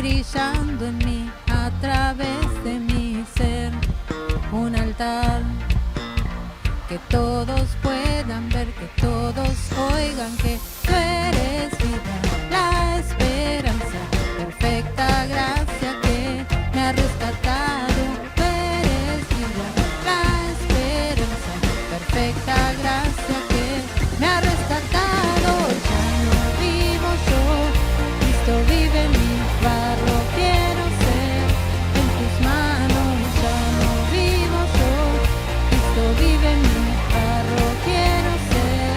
brillando en mí a través de mi ser. Un altar que todos puedan ver, que todos oigan que tú eres vida, la esperanza, perfecta gracia que me ha rescatado. Tú eres vida, la esperanza, perfecta gracia que me ha rescatado. Ya no vivo yo, Cristo vive en mí, barro quiero ser en tus manos. Ya no vivo yo, Cristo vive en mí, barro quiero ser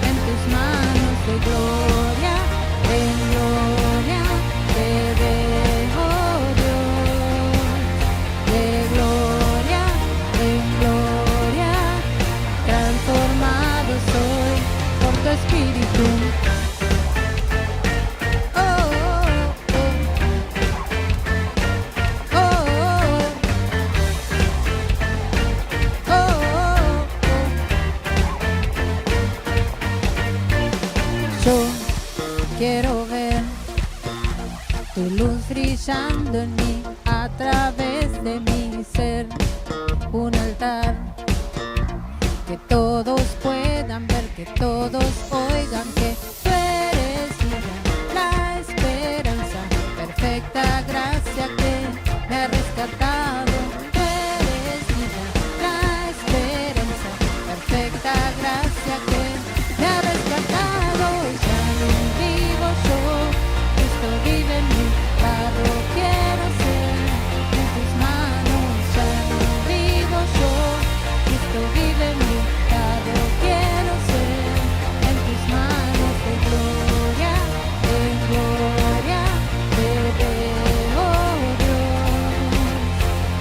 en tus manos. De gloria en gloria te veo, Dios. De gloria en gloria transformado soy por tu espíritu. Oh, oh, oh. Oh, oh, oh, oh. Yo quiero ver tu luz brillando en mí a través de mi ser. Un altar que todos puedan ver, que todos oigan que tú eres vida, la esperanza, perfecta gracia que me ha rescatado. Tú eres vida, la esperanza, perfecta gracia que me ha rescatado. Ya no vivo yo, Cristo vive en mí, barro quiero ser en tus manos. Ya no vivo yo, Cristo vive en mí, barro quiero ser en tus manos. De gloria en gloria te veo, Dios.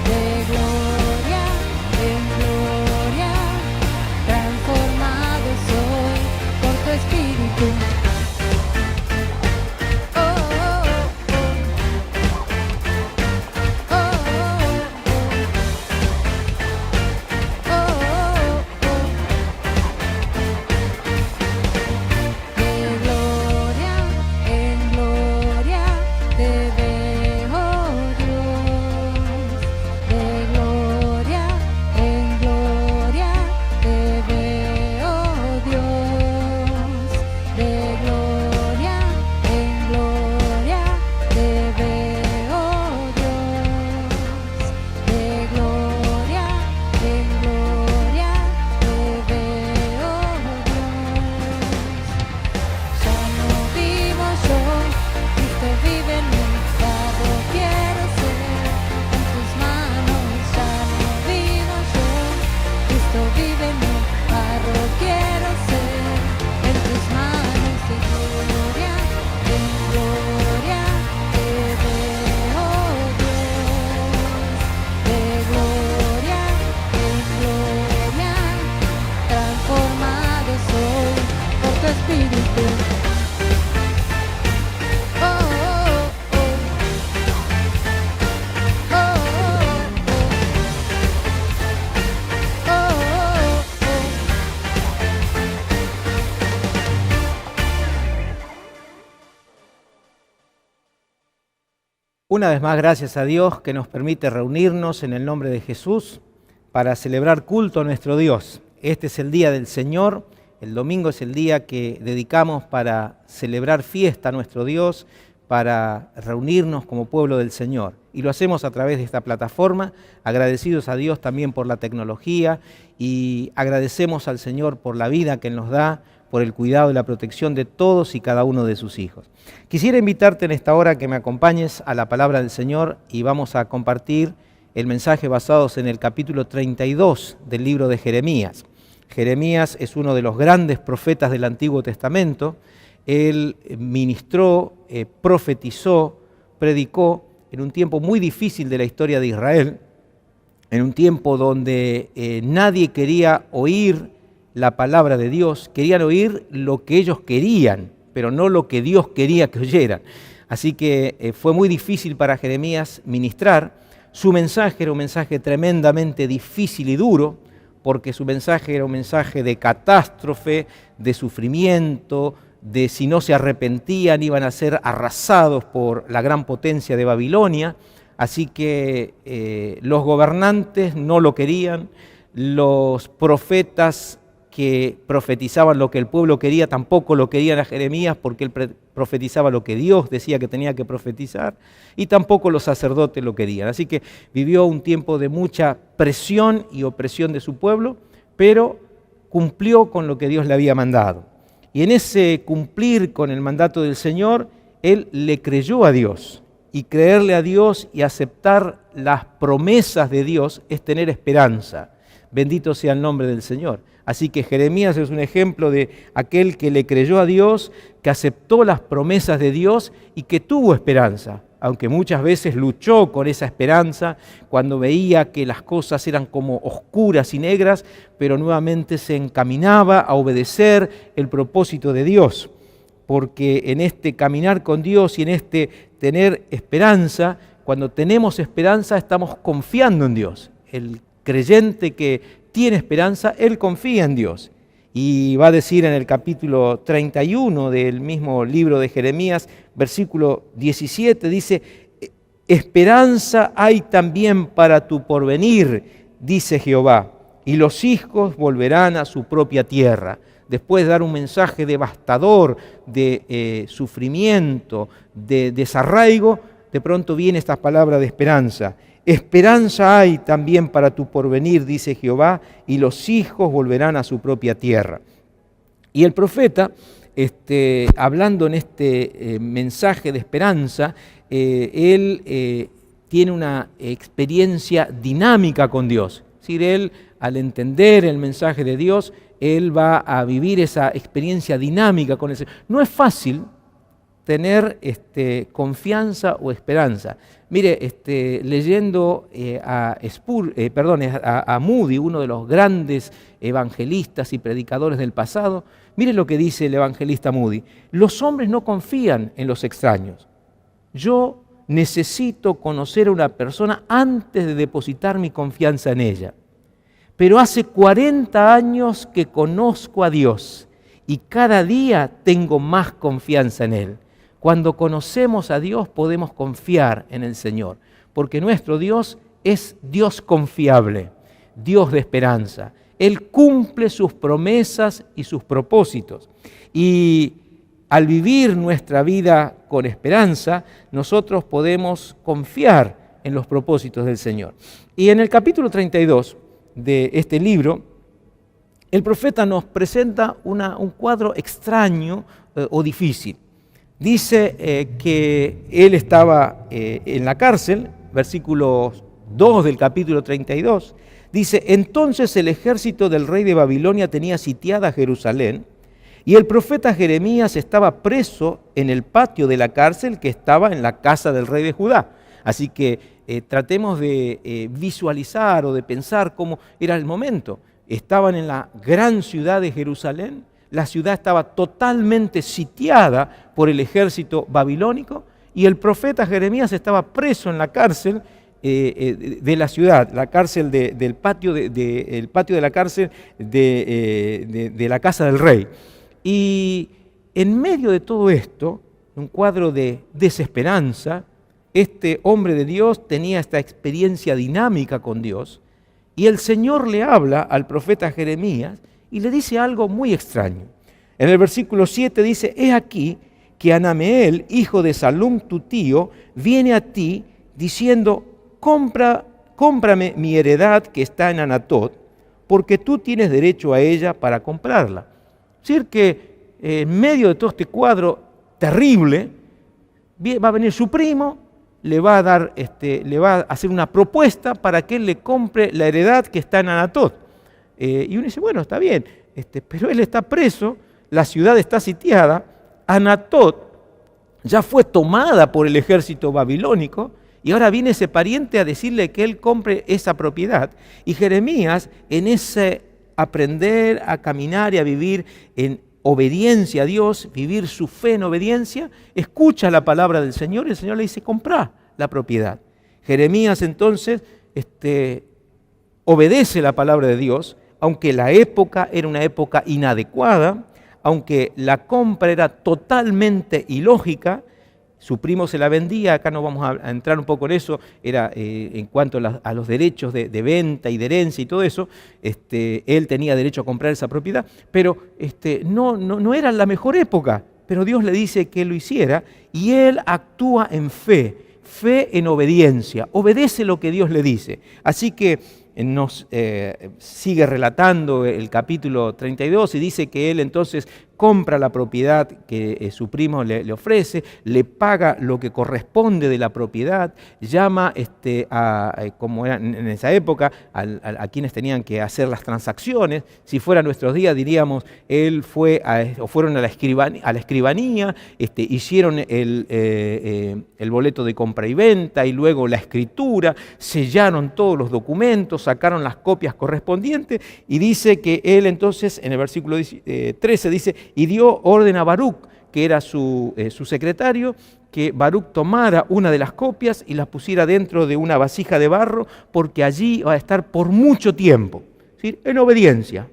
De gloria en gloria transformado soy por tu espíritu. Oh, oh, oh. Oh, oh, oh. Oh, oh, oh. De gloria en gloria te veo, Dios. De gloria en gloria te veo, Dios. De gloria en gloria te veo, Dios. De gloria en gloria te veo, Dios. Ya no vivo yo, Cristo vive en mí, barro quiero ser en tus manos. Ya no vivo yo, Cristo vive en mí, barro quiero ser en tus manos. De gloria en gloria te veo, Dios. De gloria en gloria transformado soy por tu espíritu. Oh, oh, oh. Oh, oh, oh. Oh, oh, oh. Una vez más, gracias a Dios que nos permite reunirnos en el nombre de Jesús para celebrar culto a nuestro Dios. Este es el día del Señor, el domingo es el día que dedicamos para celebrar fiesta a nuestro Dios, para reunirnos como pueblo del Señor. Y lo hacemos a través de esta plataforma, agradecidos a Dios también por la tecnología y agradecemos al Señor por la vida que Él nos da, por el cuidado y la protección de todos y cada uno de sus hijos. Quisiera invitarte en esta hora que me acompañes a la palabra del Señor y vamos a compartir el mensaje basados en el capítulo 32 del libro de Jeremías. Jeremías es uno de los grandes profetas del Antiguo Testamento. Él ministró, profetizó, predicó en un tiempo muy difícil de la historia de Israel, en un tiempo donde nadie quería oír la palabra de Dios, querían oír lo que ellos querían, pero no lo que Dios quería que oyeran. Así que fue muy difícil para Jeremías ministrar. Su mensaje era un mensaje tremendamente difícil y duro, porque su mensaje era un mensaje de catástrofe, de sufrimiento, de si no se arrepentían iban a ser arrasados por la gran potencia de Babilonia. Así que los gobernantes no lo querían, los profetas que profetizaban lo que el pueblo quería tampoco lo querían a Jeremías, porque él profetizaba lo que Dios decía que tenía que profetizar, y tampoco los sacerdotes lo querían. Así que vivió un tiempo de mucha presión y opresión de su pueblo, pero cumplió con lo que Dios le había mandado. Y en ese cumplir con el mandato del Señor, él le creyó a Dios. Y creerle a Dios y aceptar las promesas de Dios es tener esperanza. Bendito sea el nombre del Señor. Así que Jeremías es un ejemplo de aquel que le creyó a Dios, que aceptó las promesas de Dios y que tuvo esperanza, aunque muchas veces luchó con esa esperanza cuando veía que las cosas eran como oscuras y negras, pero nuevamente se encaminaba a obedecer el propósito de Dios, porque en este caminar con Dios y en este tener esperanza, cuando tenemos esperanza estamos confiando en Dios. El creyente que tiene esperanza, él confía en Dios. Y va a decir en el capítulo 31 del mismo libro de Jeremías, versículo 17, dice: esperanza hay también para tu porvenir, dice Jehová, y los hijos volverán a su propia tierra. Después de dar un mensaje devastador de sufrimiento, de desarraigo, de pronto viene esta palabra de esperanza. Esperanza hay también para tu porvenir, dice Jehová, y los hijos volverán a su propia tierra. Y el profeta, hablando en este mensaje de esperanza, él tiene una experiencia dinámica con Dios. Es decir, él, al entender el mensaje de Dios, él va a vivir esa experiencia dinámica con el Señor. No es fácil tener confianza o esperanza. Mire, leyendo a Moody, uno de los grandes evangelistas y predicadores del pasado, mire lo que dice el evangelista Moody: los hombres no confían en los extraños. Yo necesito conocer a una persona antes de depositar mi confianza en ella. Pero hace 40 años que conozco a Dios y cada día tengo más confianza en Él. Cuando conocemos a Dios podemos confiar en el Señor, porque nuestro Dios es Dios confiable, Dios de esperanza. Él cumple sus promesas y sus propósitos. Y al vivir nuestra vida con esperanza, nosotros podemos confiar en los propósitos del Señor. Y en el capítulo 32 de este libro, el profeta nos presenta un cuadro extraño o difícil. Dice que él estaba en la cárcel, versículo 2 del capítulo 32, dice: entonces el ejército del rey de Babilonia tenía sitiada Jerusalén, y el profeta Jeremías estaba preso en el patio de la cárcel que estaba en la casa del rey de Judá. Así que tratemos de visualizar o de pensar cómo era el momento. Estaban en la gran ciudad de Jerusalén. La ciudad estaba totalmente sitiada por el ejército babilónico y el profeta Jeremías estaba preso en la cárcel de la ciudad, la cárcel el patio de la cárcel de la casa del rey. Y en medio de todo esto, un cuadro de desesperanza, este hombre de Dios tenía esta experiencia dinámica con Dios y el Señor le habla al profeta Jeremías y le dice algo muy extraño. En el versículo 7 dice: he aquí que Anameel, hijo de Salum tu tío, viene a ti diciendo: cómprame mi heredad que está en Anatot, porque tú tienes derecho a ella para comprarla. Es decir, que en medio de todo este cuadro terrible, va a venir su primo, le va a hacer una propuesta para que él le compre la heredad que está en Anatot. Y uno dice: bueno, está bien, pero él está preso, la ciudad está sitiada, Anatot ya fue tomada por el ejército babilónico, y ahora viene ese pariente a decirle que él compre esa propiedad. Y Jeremías, en ese aprender a caminar y a vivir en obediencia a Dios, vivir su fe en obediencia, escucha la palabra del Señor y el Señor le dice: comprá la propiedad. Jeremías entonces obedece la palabra de Dios, aunque la época era una época inadecuada, aunque la compra era totalmente ilógica, su primo se la vendía, acá no vamos a entrar un poco en eso, era en cuanto a los derechos de venta y de herencia y todo eso, él tenía derecho a comprar esa propiedad, pero no era la mejor época, pero Dios le dice que lo hiciera y él actúa en fe en obediencia, obedece lo que Dios le dice. Así que nos sigue relatando el capítulo 32 y dice que él entonces compra la propiedad que su primo le ofrece, le paga lo que corresponde de la propiedad, llama como era en esa época, a quienes tenían que hacer las transacciones. Si fuera nuestros días diríamos, él fueron a la escribanía, hicieron el boleto de compra y venta y luego la escritura, sellaron todos los documentos, sacaron las copias correspondientes y dice que él entonces, en el versículo 13 dice, y dio orden a Baruc, que era su secretario, que Baruc tomara una de las copias y las pusiera dentro de una vasija de barro, porque allí va a estar por mucho tiempo, ¿sí? En obediencia.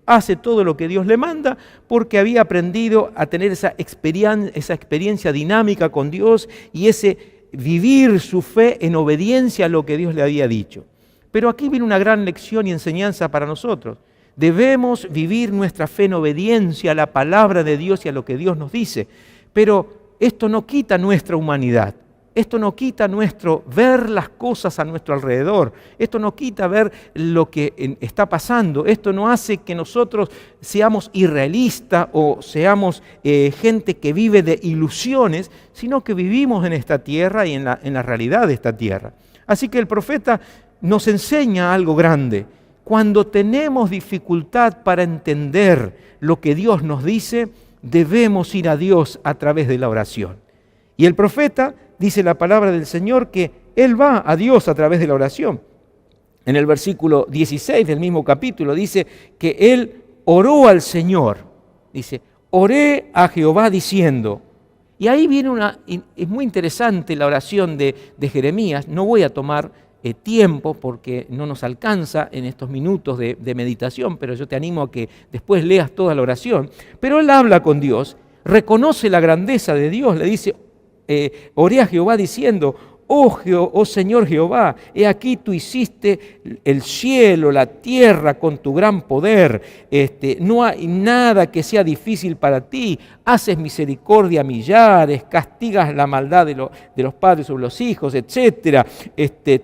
Hace todo lo que Dios le manda porque había aprendido a tener esa experiencia dinámica con Dios y ese vivir su fe en obediencia a lo que Dios le había dicho. Pero aquí viene una gran lección y enseñanza para nosotros. Debemos vivir nuestra fe en obediencia a la palabra de Dios y a lo que Dios nos dice. Pero esto no quita nuestra humanidad. Esto no quita nuestro ver las cosas a nuestro alrededor. Esto no quita ver lo que está pasando. Esto no hace que nosotros seamos irrealistas o seamos gente que vive de ilusiones, sino que vivimos en esta tierra y en la realidad de esta tierra. Así que el profeta nos enseña algo grande. Cuando tenemos dificultad para entender lo que Dios nos dice, debemos ir a Dios a través de la oración. Y el profeta dice la palabra del Señor que él va a Dios a través de la oración. En el versículo 16 del mismo capítulo dice que él oró al Señor. Dice, oré a Jehová diciendo. Y ahí viene es muy interesante la oración de Jeremías. No voy a tomar tiempo porque no nos alcanza en estos minutos de meditación, pero yo te animo a que después leas toda la oración. Pero él habla con Dios, reconoce la grandeza de Dios, le dice, oré a Jehová diciendo, oh Señor Jehová, he aquí tú hiciste el cielo, la tierra con tu gran poder, no hay nada que sea difícil para ti, haces misericordia a millares, castigas la maldad de los padres sobre los hijos, etc.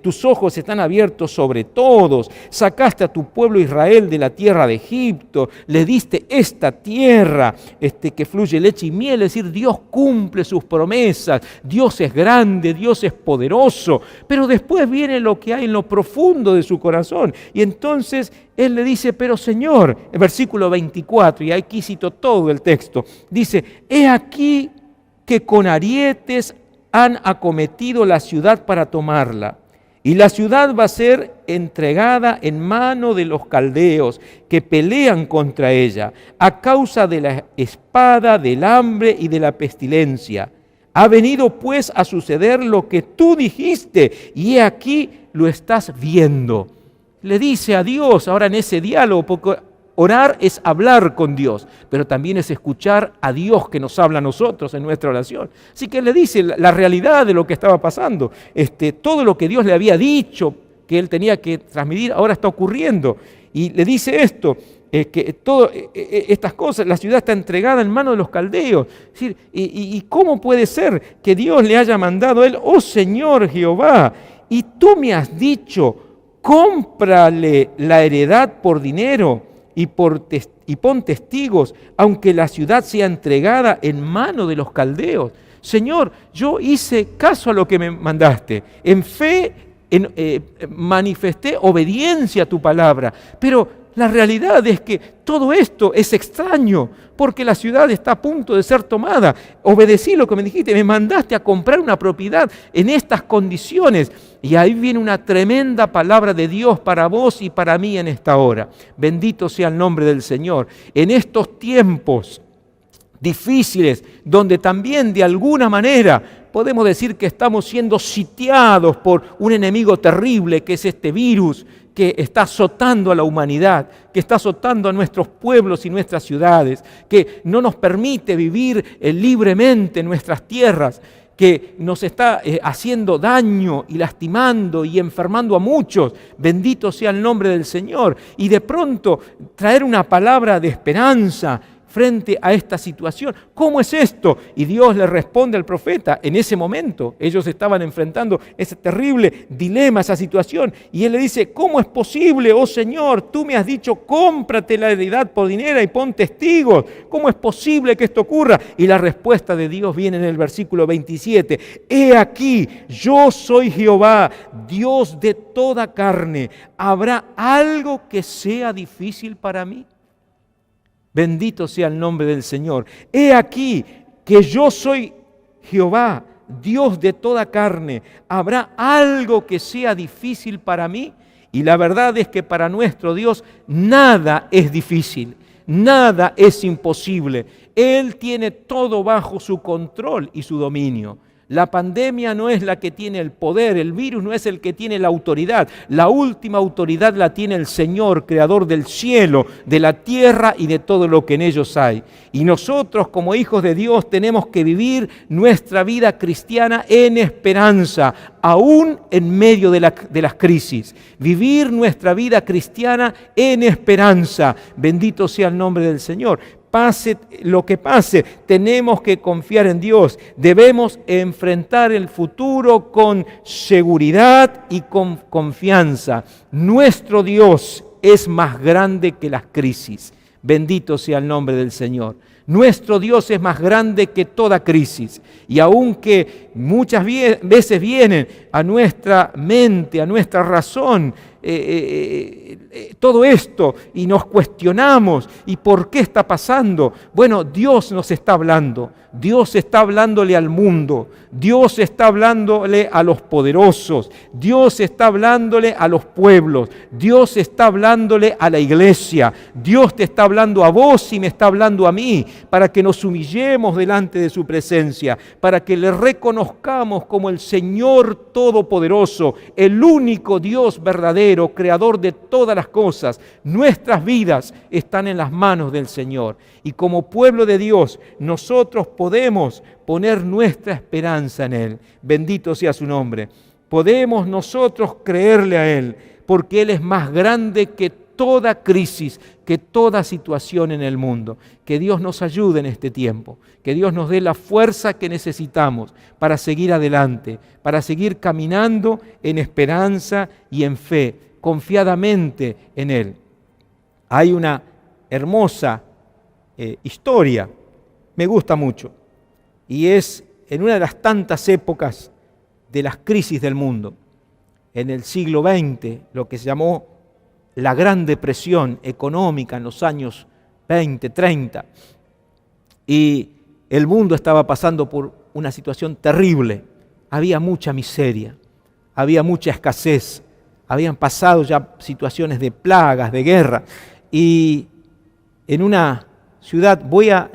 Tus ojos están abiertos sobre todos, sacaste a tu pueblo Israel de la tierra de Egipto, le diste esta tierra que fluye leche y miel, es decir, Dios cumple sus promesas, Dios es grande, Dios es poderoso, pero después viene lo que hay en lo profundo de su corazón, y entonces él le dice, pero Señor, el versículo 24, y aquí cito todo el texto, dice, he aquí que con arietes han acometido la ciudad para tomarla, y la ciudad va a ser entregada en mano de los caldeos que pelean contra ella, a causa de la espada, del hambre y de la pestilencia. Ha venido pues a suceder lo que tú dijiste, y he aquí lo estás viendo. Le dice a Dios ahora en ese diálogo, porque orar es hablar con Dios, pero también es escuchar a Dios que nos habla a nosotros en nuestra oración. Así que le dice la realidad de lo que estaba pasando. Todo lo que Dios le había dicho que él tenía que transmitir ahora está ocurriendo. Y le dice esto, que todas estas cosas, la ciudad está entregada en manos de los caldeos. Es decir, ¿y cómo puede ser que Dios le haya mandado a él, oh Señor Jehová, y tú me has dicho, cómprale la heredad por dinero y pon testigos, aunque la ciudad sea entregada en mano de los caldeos? Señor, yo hice caso a lo que me mandaste, en fe manifesté obediencia a tu palabra, pero la realidad es que todo esto es extraño, porque la ciudad está a punto de ser tomada. Obedecí lo que me dijiste, me mandaste a comprar una propiedad en estas condiciones. Y ahí viene una tremenda palabra de Dios para vos y para mí en esta hora. Bendito sea el nombre del Señor. En estos tiempos difíciles, donde también de alguna manera podemos decir que estamos siendo sitiados por un enemigo terrible que es este virus que está azotando a la humanidad, que está azotando a nuestros pueblos y nuestras ciudades, que no nos permite vivir libremente en nuestras tierras, que nos está haciendo daño y lastimando y enfermando a muchos. Bendito sea el nombre del Señor. Y de pronto traer una palabra de esperanza frente a esta situación. ¿Cómo es esto? Y Dios le responde al profeta. En ese momento ellos estaban enfrentando ese terrible dilema, esa situación. Y él le dice, ¿cómo es posible, oh Señor? Tú me has dicho, cómprate la heredad por dinero y pon testigos. ¿Cómo es posible que esto ocurra? Y la respuesta de Dios viene en el versículo 27. He aquí, yo soy Jehová, Dios de toda carne. ¿Habrá algo que sea difícil para mí? Bendito sea el nombre del Señor. He aquí que yo soy Jehová, Dios de toda carne. ¿Habrá algo que sea difícil para mí? Y la verdad es que para nuestro Dios nada es difícil, nada es imposible. Él tiene todo bajo su control y su dominio. La pandemia no es la que tiene el poder, el virus no es el que tiene la autoridad. La última autoridad la tiene el Señor, creador del cielo, de la tierra y de todo lo que en ellos hay. Y nosotros como hijos de Dios tenemos que vivir nuestra vida cristiana en esperanza, aún en medio de las crisis. Vivir nuestra vida cristiana en esperanza. Bendito sea el nombre del Señor. Pase lo que pase, tenemos que confiar en Dios. Debemos enfrentar el futuro con seguridad y con confianza. Nuestro Dios es más grande que las crisis. Bendito sea el nombre del Señor. Nuestro Dios es más grande que toda crisis. Y aunque muchas veces vienen a nuestra mente, a nuestra razón, todo esto y nos cuestionamos ¿y por qué está pasando? Bueno, Dios nos está hablando, Dios está hablándole al mundo, Dios está hablándole a los poderosos, Dios está hablándole a los pueblos, Dios está hablándole a la iglesia, Dios te está hablando a vos y me está hablando a mí, para que nos humillemos delante de su presencia, para que le reconozcamos como el Señor Todopoderoso, el único Dios verdadero, creador de todas las cosas. Nuestras vidas están en las manos del Señor. Y como pueblo de Dios, nosotros podemos poner nuestra esperanza en Él. Bendito sea su nombre. Podemos nosotros creerle a Él, porque Él es más grande que toda crisis, que toda situación en el mundo. Que Dios nos ayude en este tiempo, que Dios nos dé la fuerza que necesitamos para seguir adelante, para seguir caminando en esperanza y en fe, confiadamente en Él. Hay una hermosa historia, me gusta mucho, y es en una de las tantas épocas de las crisis del mundo, en el siglo XX, lo que se llamó la Gran Depresión económica en los años 20, 30, y el mundo estaba pasando por una situación terrible. Había mucha miseria, había mucha escasez, habían pasado ya situaciones de plagas, de guerra, y en una ciudad, voy a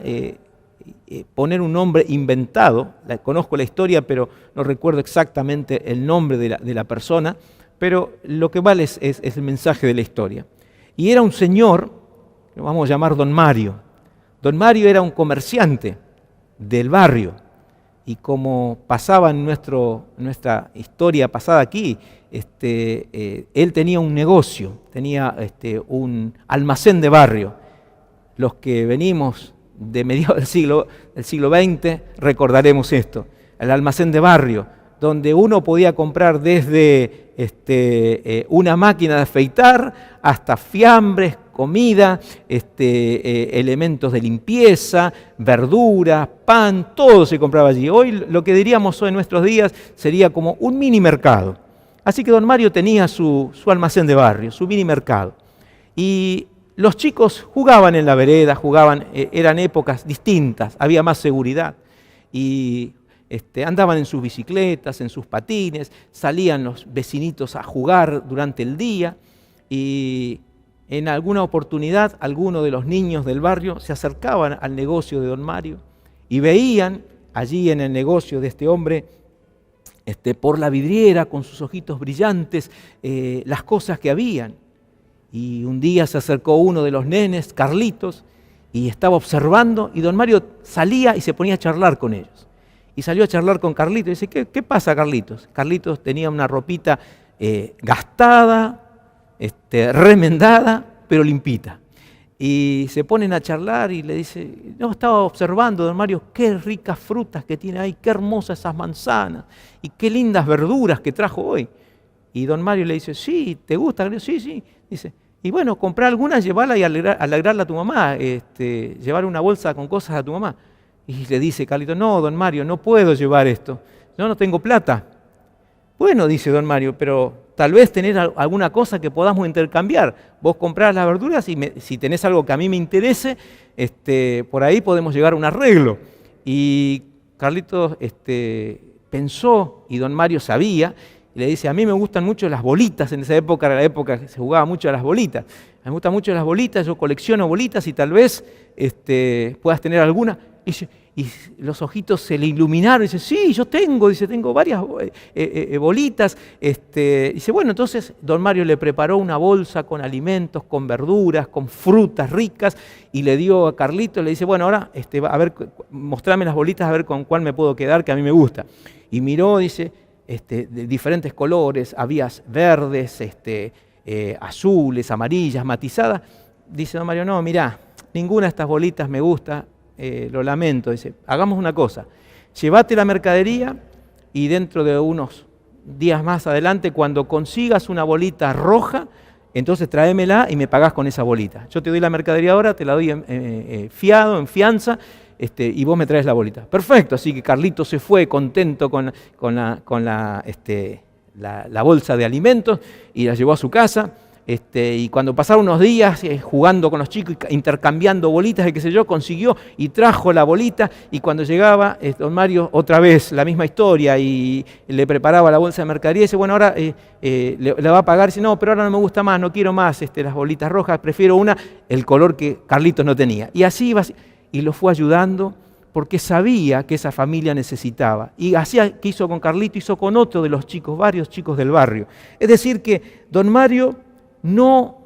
poner un nombre inventado, conozco la historia, pero no recuerdo exactamente el nombre de la persona, pero lo que vale es el mensaje de la historia. Y era un señor, lo vamos a llamar Don Mario. Don Mario era un comerciante del barrio, y como pasaba en nuestra historia pasada aquí, él tenía un negocio, tenía un almacén de barrio. Los que venimos de mediados del siglo XX recordaremos esto, el almacén de barrio, donde uno podía comprar desde una máquina de afeitar hasta fiambres, comida, elementos de limpieza, verduras, pan, todo se compraba allí. Hoy lo que diríamos hoy en nuestros días sería como un mini mercado. Así que don Mario tenía su almacén de barrio, su mini mercado. Y los chicos jugaban en la vereda, eran épocas distintas, había más seguridad. Y andaban en sus bicicletas, en sus patines, salían los vecinitos a jugar durante el día, y en alguna oportunidad algunos de los niños del barrio se acercaban al negocio de don Mario y veían allí en el negocio de este hombre, por la vidriera, con sus ojitos brillantes, las cosas que habían. Y un día se acercó uno de los nenes, Carlitos, y estaba observando, y don Mario salía y se ponía a charlar con ellos. Y salió a charlar con Carlitos, y dice, ¿qué pasa, Carlitos? Carlitos tenía una ropita gastada, remendada, pero limpita. Y se ponen a charlar y le dice, no, estaba observando, don Mario, qué ricas frutas que tiene ahí, qué hermosas esas manzanas y qué lindas verduras que trajo hoy. Y don Mario le dice, sí, ¿te gusta? Sí, sí. Dice, y bueno, comprar algunas, llevarla y alegrarla a tu mamá, llevar una bolsa con cosas a tu mamá. Y le dice Carlito, no, don Mario, no puedo llevar esto, yo no tengo plata. Bueno, dice don Mario, pero tal vez tenés alguna cosa que podamos intercambiar. Vos comprás las verduras y si tenés algo que a mí me interese, por ahí podemos llegar a un arreglo. Y Carlitos pensó, y don Mario sabía, y le dice, a mí me gustan mucho las bolitas, en esa época era la época que se jugaba mucho a las bolitas. Me gustan mucho las bolitas, yo colecciono bolitas y tal vez puedas tener alguna. Y los ojitos se le iluminaron, y dice, sí, yo tengo, tengo varias bolitas. Dice, bueno, entonces don Mario le preparó una bolsa con alimentos, con verduras, con frutas ricas, y le dio a Carlito, le dice, bueno, ahora a ver, mostrame las bolitas, a ver con cuál me puedo quedar, que a mí me gusta. Y miró, dice, de diferentes colores, había verdes, azules, amarillas, matizadas. Dice don Mario, no, mirá, ninguna de estas bolitas me gusta. Lo lamento, dice, hagamos una cosa, llévate la mercadería y dentro de unos días más adelante, cuando consigas una bolita roja, entonces tráemela y me pagás con esa bolita. Yo te doy la mercadería ahora, te la doy en fianza, y vos me traes la bolita. Perfecto, así que Carlito se fue contento con la bolsa de alimentos y la llevó a su casa. Y cuando pasaron unos días jugando con los chicos, intercambiando bolitas, qué sé yo, consiguió y trajo la bolita, y cuando llegaba don Mario otra vez la misma historia y le preparaba la bolsa de mercadería, y dice, bueno, ahora le va a pagar, y dice, no, pero ahora no me gusta más, no quiero más las bolitas rojas, prefiero el color que Carlitos no tenía. Y así iba, y lo fue ayudando porque sabía que esa familia necesitaba. Y así que hizo con Carlito, hizo con otro de los chicos, varios chicos del barrio. Es decir que don Mario no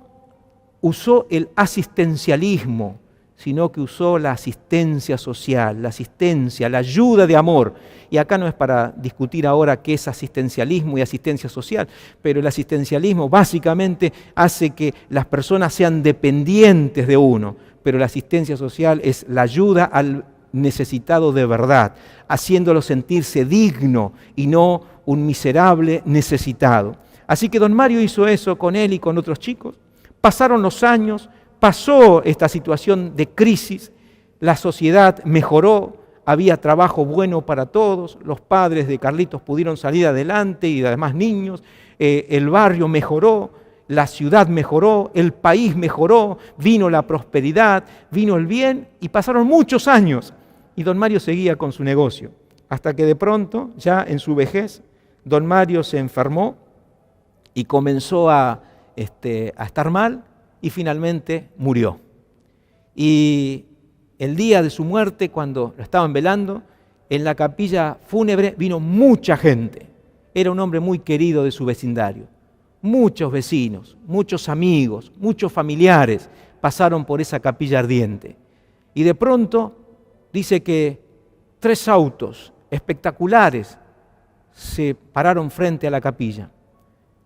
usó el asistencialismo, sino que usó la asistencia social, la asistencia, la ayuda de amor. Y acá no es para discutir ahora qué es asistencialismo y asistencia social, pero el asistencialismo básicamente hace que las personas sean dependientes de uno, pero la asistencia social es la ayuda al necesitado de verdad, haciéndolo sentirse digno y no un miserable necesitado. Así que don Mario hizo eso con él y con otros chicos. Pasaron los años, pasó esta situación de crisis, la sociedad mejoró, había trabajo bueno para todos, los padres de Carlitos pudieron salir adelante y además niños, el barrio mejoró, la ciudad mejoró, el país mejoró, vino la prosperidad, vino el bien y pasaron muchos años y don Mario seguía con su negocio. Hasta que de pronto, ya en su vejez, don Mario se enfermó y comenzó a estar mal y finalmente murió. Y el día de su muerte, cuando lo estaban velando, en la capilla fúnebre vino mucha gente. Era un hombre muy querido de su vecindario. Muchos vecinos, muchos amigos, muchos familiares pasaron por esa capilla ardiente. Y de pronto dice que 3 autos espectaculares se pararon frente a la capilla.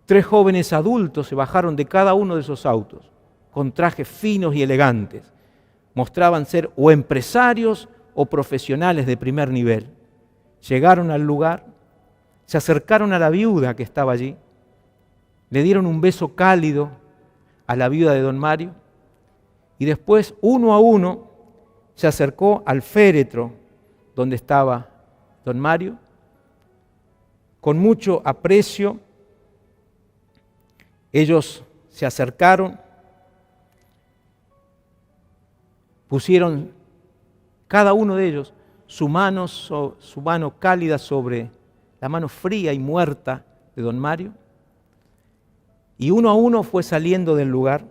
3 jóvenes adultos se bajaron de cada uno de esos autos, con trajes finos y elegantes. Mostraban ser o empresarios o profesionales de primer nivel. Llegaron al lugar, se acercaron a la viuda que estaba allí, le dieron un beso cálido a la viuda de don Mario y después, uno a uno, se acercó al féretro donde estaba don Mario. Con mucho aprecio, ellos se acercaron, pusieron cada uno de ellos su mano cálida sobre la mano fría y muerta de don Mario, y uno a uno fue saliendo del lugar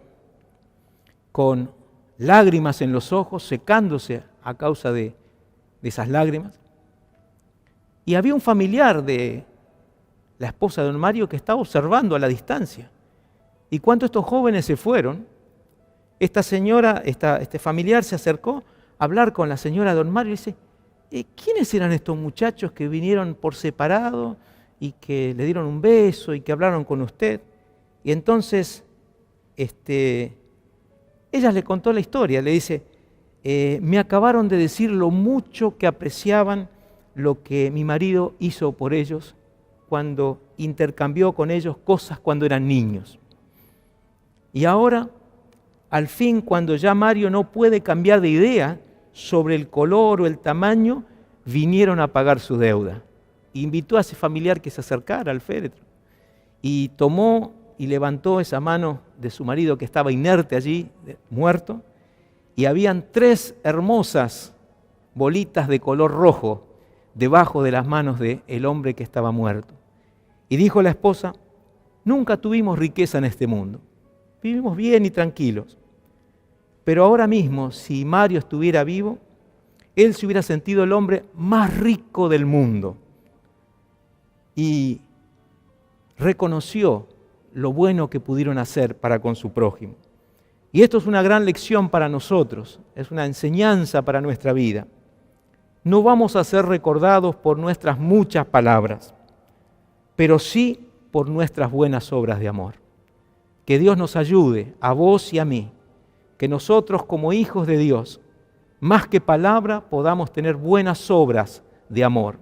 con lágrimas en los ojos, secándose a causa de esas lágrimas, Y había un familiar de la esposa de don Mario que estaba observando a la distancia. Y cuando estos jóvenes se fueron, esta señora, este familiar se acercó a hablar con la señora de don Mario y dice, ¿quiénes eran estos muchachos que vinieron por separado y que le dieron un beso y que hablaron con usted? Y entonces ella le contó la historia, le dice, me acabaron de decir lo mucho que apreciaban lo que mi marido hizo por ellos cuando intercambió con ellos cosas cuando eran niños. Y ahora, al fin, cuando ya Mario no puede cambiar de idea sobre el color o el tamaño, vinieron a pagar su deuda. Invitó a ese familiar que se acercara al féretro y tomó y levantó esa mano de su marido que estaba inerte allí, muerto, y habían 3 hermosas bolitas de color rojo debajo de las manos del hombre que estaba muerto. Y dijo la esposa, nunca tuvimos riqueza en este mundo, vivimos bien y tranquilos, pero ahora mismo, si Mario estuviera vivo, él se hubiera sentido el hombre más rico del mundo. Y reconoció lo bueno que pudieron hacer para con su prójimo. Y esto es una gran lección para nosotros, es una enseñanza para nuestra vida. No vamos a ser recordados por nuestras muchas palabras, pero sí por nuestras buenas obras de amor. Que Dios nos ayude, a vos y a mí, que nosotros como hijos de Dios, más que palabra, podamos tener buenas obras de amor,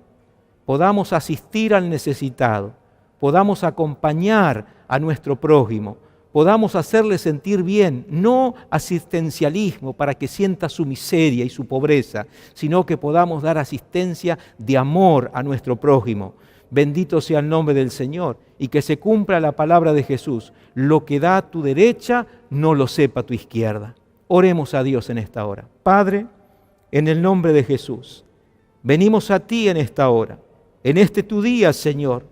podamos asistir al necesitado, podamos acompañar a nuestro prójimo, podamos hacerle sentir bien, no asistencialismo para que sienta su miseria y su pobreza, sino que podamos dar asistencia de amor a nuestro prójimo. Bendito sea el nombre del Señor y que se cumpla la palabra de Jesús. Lo que da a tu derecha, no lo sepa tu izquierda. Oremos a Dios en esta hora. Padre, en el nombre de Jesús, venimos a ti en esta hora, en este tu día, Señor,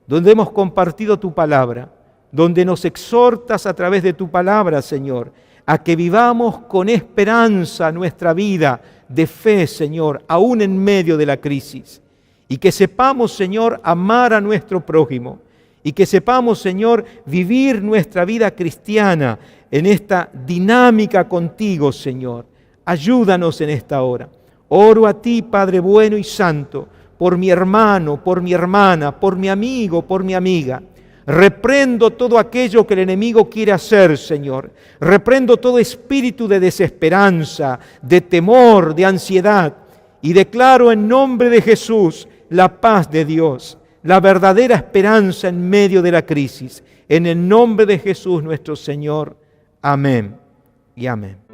donde hemos compartido tu palabra, donde nos exhortas a través de tu palabra, Señor, a que vivamos con esperanza nuestra vida de fe, Señor, aún en medio de la crisis. Y que sepamos, Señor, amar a nuestro prójimo. Y que sepamos, Señor, vivir nuestra vida cristiana en esta dinámica contigo, Señor. Ayúdanos en esta hora. Oro a ti, Padre bueno y santo, por mi hermano, por mi hermana, por mi amigo, por mi amiga. Reprendo todo aquello que el enemigo quiere hacer, Señor. Reprendo todo espíritu de desesperanza, de temor, de ansiedad. Y declaro en nombre de Jesús la paz de Dios, la verdadera esperanza en medio de la crisis. En el nombre de Jesús nuestro Señor. Amén y amén.